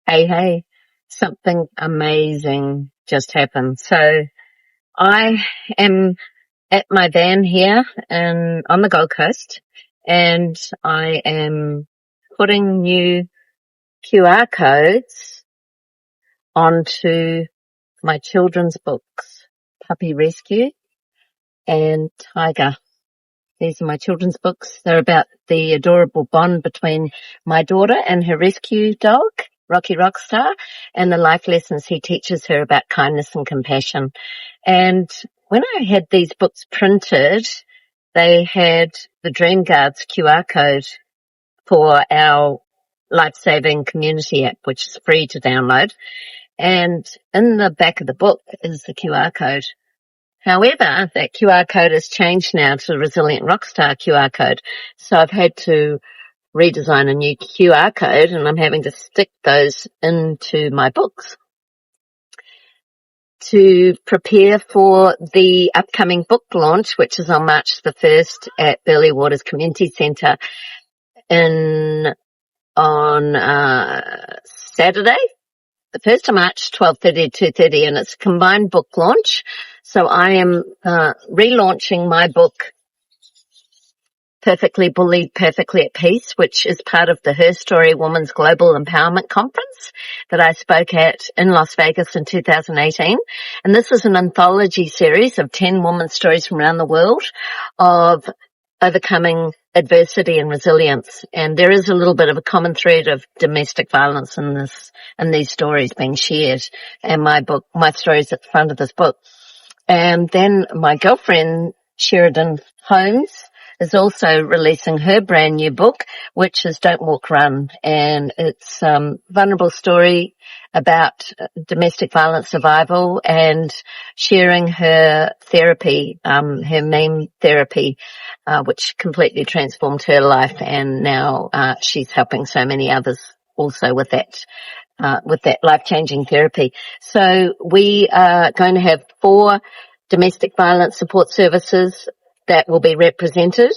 Hey, something amazing just happened. So I am at my van here on the Gold Coast, and I am putting new QR codes onto my children's books, Puppy Rescue and Tiger. These are my children's books. They're about the adorable bond between my daughter and her rescue dog, Rocky Rockstar, and the life lessons he teaches her about kindness and compassion. And when I had these books printed, they had the Dream Guards QR code for our life-saving community app, which is free to download. And in the back of the book is the QR code. However, that QR code has changed now to the Resilient Rockstar QR code. So I've had to redesign a new QR code, and I'm having to stick those into my books to prepare for the upcoming book launch, which is on March the 1st at Burleigh Waters Community Centre on Saturday, the 1st of March, 12:30 to 2:30, and it's a combined book launch. So I am relaunching my book, Perfectly Bullied, Perfectly at Peace, which is part of the Her Story Women's Global Empowerment Conference that I spoke at in Las Vegas in 2018. And this is an anthology series of 10 women's stories from around the world of overcoming adversity and resilience. And there is a little bit of a common thread of domestic violence in these stories being shared. And my story is at the front of this book. And then my girlfriend, Sheridan Holmes, is also releasing her brand new book, which is Don't Walk, Run. And it's vulnerable story about domestic violence survival and sharing her therapy, her meme therapy, which completely transformed her life. And now she's helping so many others also with that life-changing therapy. So we are going to have 4 domestic violence support services that will be represented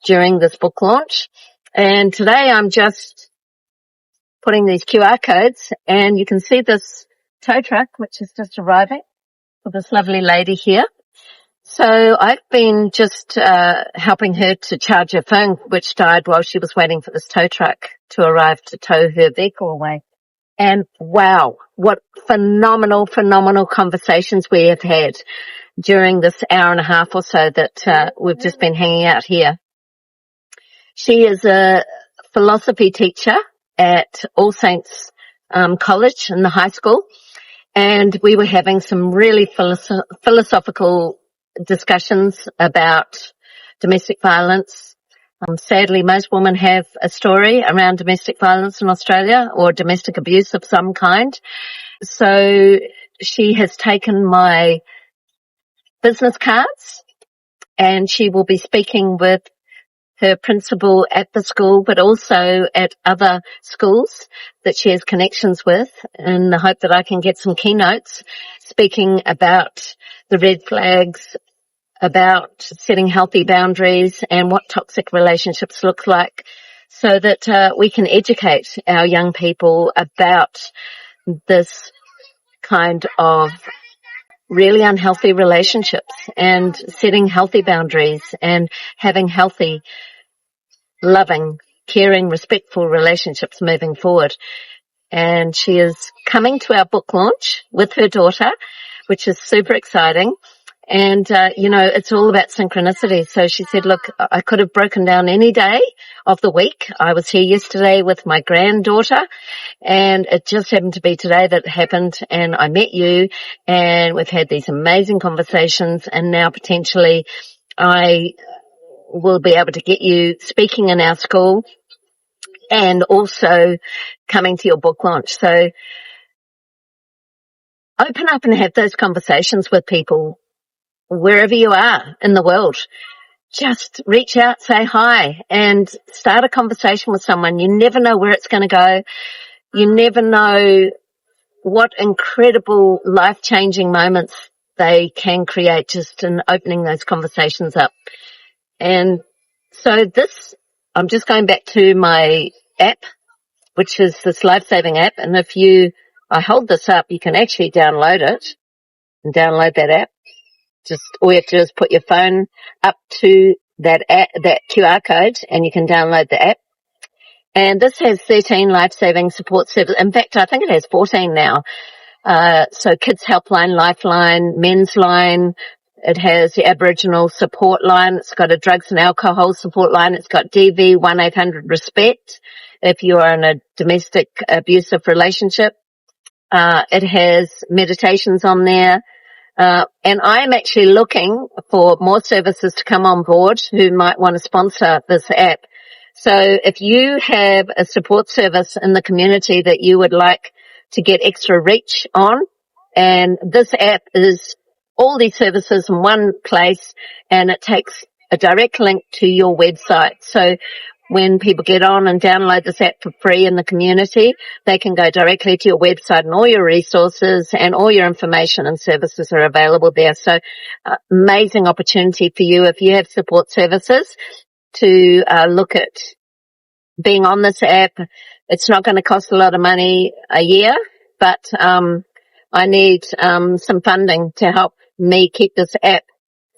during this book launch. And today I'm just putting these QR codes, and you can see this tow truck, which is just arriving with this lovely lady here. So I've been just helping her to charge her phone, which died while she was waiting for this tow truck to arrive to tow her vehicle away. And wow, what phenomenal conversations we have had during this hour and a half or so that we've just been hanging out here. She is a philosophy teacher at All Saints College in the high school, and we were having some really philosophical discussions about domestic violence. Sadly, most women have a story around domestic violence in Australia or domestic abuse of some kind. So she has taken my business cards, and she will be speaking with her principal at the school, but also at other schools that she has connections with, in the hope that I can get some keynotes speaking about the red flags, about setting healthy boundaries and what toxic relationships look like, so that we can educate our young people about this kind of really unhealthy relationships and setting healthy boundaries and having healthy, loving, caring, respectful relationships moving forward. And she is coming to our book launch with her daughter, which is super exciting. And, it's all about synchronicity. So she said, look, I could have broken down any day of the week. I was here yesterday with my granddaughter, and it just happened to be today that it happened, and I met you, and we've had these amazing conversations, and now potentially I will be able to get you speaking in our school and also coming to your book launch. So open up and have those conversations with people wherever you are in the world. Just reach out, say hi, and start a conversation with someone. You never know where it's going to go. You never know what incredible life-changing moments they can create just in opening those conversations up. And so I'm just going back to my app, which is this life-saving app. And I hold this up, you can actually download it and download that app. Just all you have to do is put your phone up to that QR code and you can download the app. And this has 13 life-saving support services. In fact, I think it has 14 now. So Kids Helpline, Lifeline, Men's Line. It has the Aboriginal support line. It's got a drugs and alcohol support line. It's got DV 1-800-RESPECT if you are in a domestic abusive relationship. It has meditations on there. And I'm actually looking for more services to come on board who might want to sponsor this app. So if you have a support service in the community that you would like to get extra reach on, and this app is all these services in one place, and it takes a direct link to your website. So when people get on and download this app for free in the community, they can go directly to your website, and all your resources and all your information and services are available there. So amazing opportunity for you if you have support services to look at being on this app. It's not going to cost a lot of money a year, but I need some funding to help me keep this app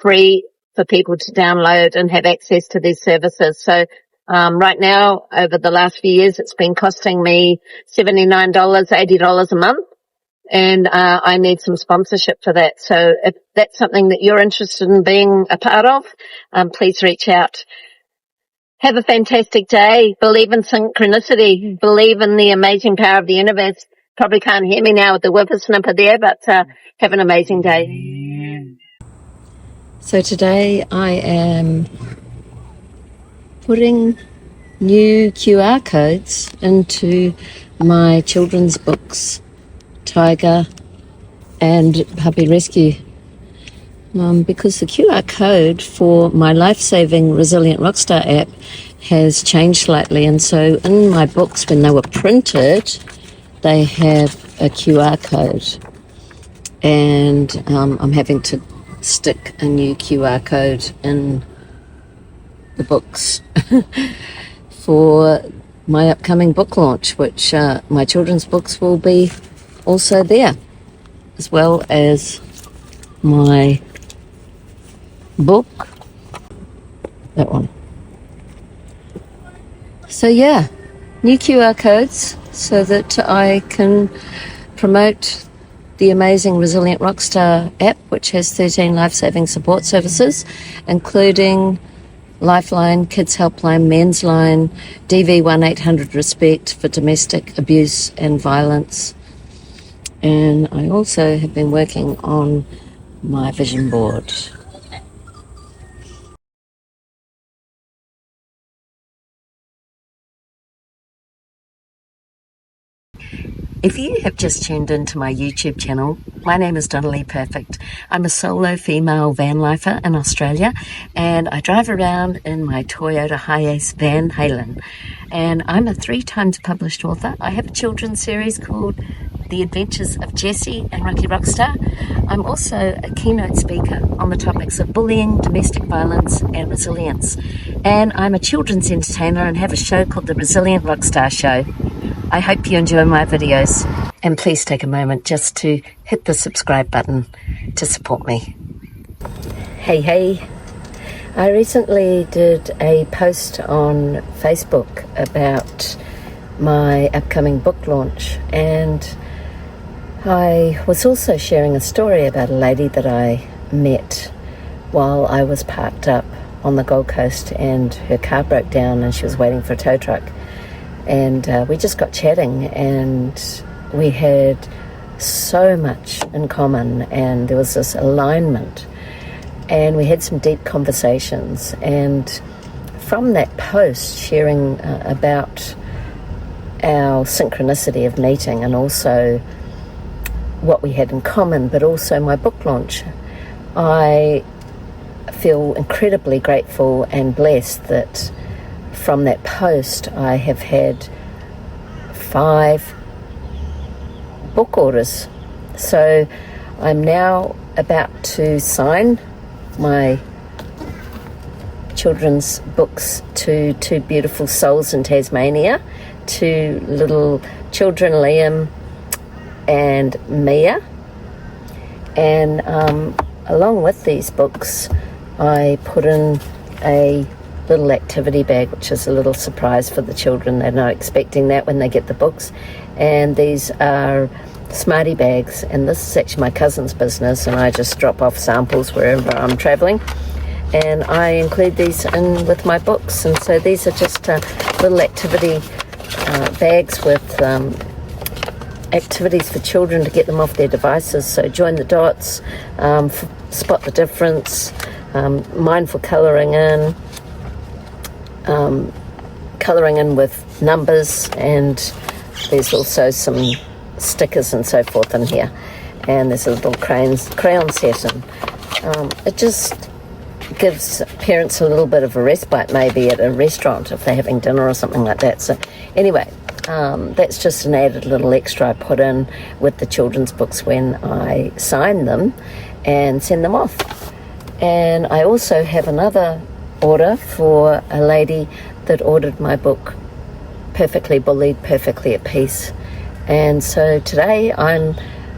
free for people to download and have access to these services. So right now, over the last few years, it's been costing me $79, $80 a month, and I need some sponsorship for that. So if that's something that you're interested in being a part of, please reach out. Have a fantastic day. Believe in synchronicity. Believe in the amazing power of the universe. Probably can't hear me now with the whippersnapper there, but have an amazing day. So today I am putting new QR codes into my children's books, Tiger and Puppy Rescue, because the QR code for my life-saving Resilient Rockstar app has changed slightly, and so in my books when they were printed they have a QR code, and I'm having to stick a new QR code in the books for my upcoming book launch, which my children's books will be also there, as well as my book, that one. So yeah, new QR codes so that I can promote the amazing Resilient Rockstar app, which has 13 life-saving support services, including Lifeline, Kids Helpline, Men's Line, DV 1-800-RESPECT for domestic abuse and violence. And I also have been working on my vision board. If you have just tuned into my YouTube channel, my name is Donna-Leigh Perfect. I'm a solo female van lifer in Australia, and I drive around in my Toyota Hiace Van Halen. And I'm a 3 times published author. I have a children's series called The Adventures of Jessie and Rocky Rockstar. I'm also a keynote speaker on the topics of bullying, domestic violence, and resilience. And I'm a children's entertainer and have a show called The Resilient Rockstar Show. I hope you enjoy my videos, and please take a moment just to hit the subscribe button to support me. Hey, I recently did a post on Facebook about my upcoming book launch, and I was also sharing a story about a lady that I met while I was parked up on the Gold Coast and her car broke down and she was waiting for a tow truck. And we just got chatting, and we had so much in common, and there was this alignment, and we had some deep conversations. And from that post, sharing about our synchronicity of meeting and also what we had in common, but also my book launch, I feel incredibly grateful and blessed that from that post, I have had 5 book orders. So I'm now about to sign my children's books to 2 beautiful souls in Tasmania two little children, Liam and Mia. And along with these books, I put in a little activity bag, which is a little surprise for the children. They're not expecting that when they get the books. And these are Smarty bags, and this is actually my cousin's business, and I just drop off samples wherever I'm traveling, and I include these in with my books. And so these are just little activity bags with activities for children to get them off their devices. So join the dots, spot the difference, mindful colouring in with numbers, and there's also some stickers and so forth in here, and there's a little crayon set, and it just gives parents a little bit of a respite, maybe at a restaurant if they're having dinner or something like that. So anyway, that's just an added little extra I put in with the children's books when I sign them and send them off. And I also have another order for a lady that ordered my book, Perfectly Bullied, Perfectly at Peace. And so today I'm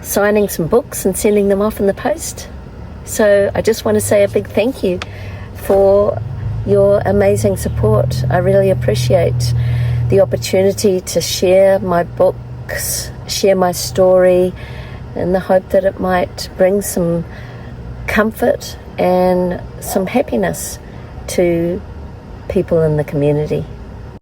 signing some books and sending them off in the post. So I just want to say a big thank you for your amazing support. I really appreciate the opportunity to share my books, share my story, in the hope that it might bring some comfort and some happiness to people in the community.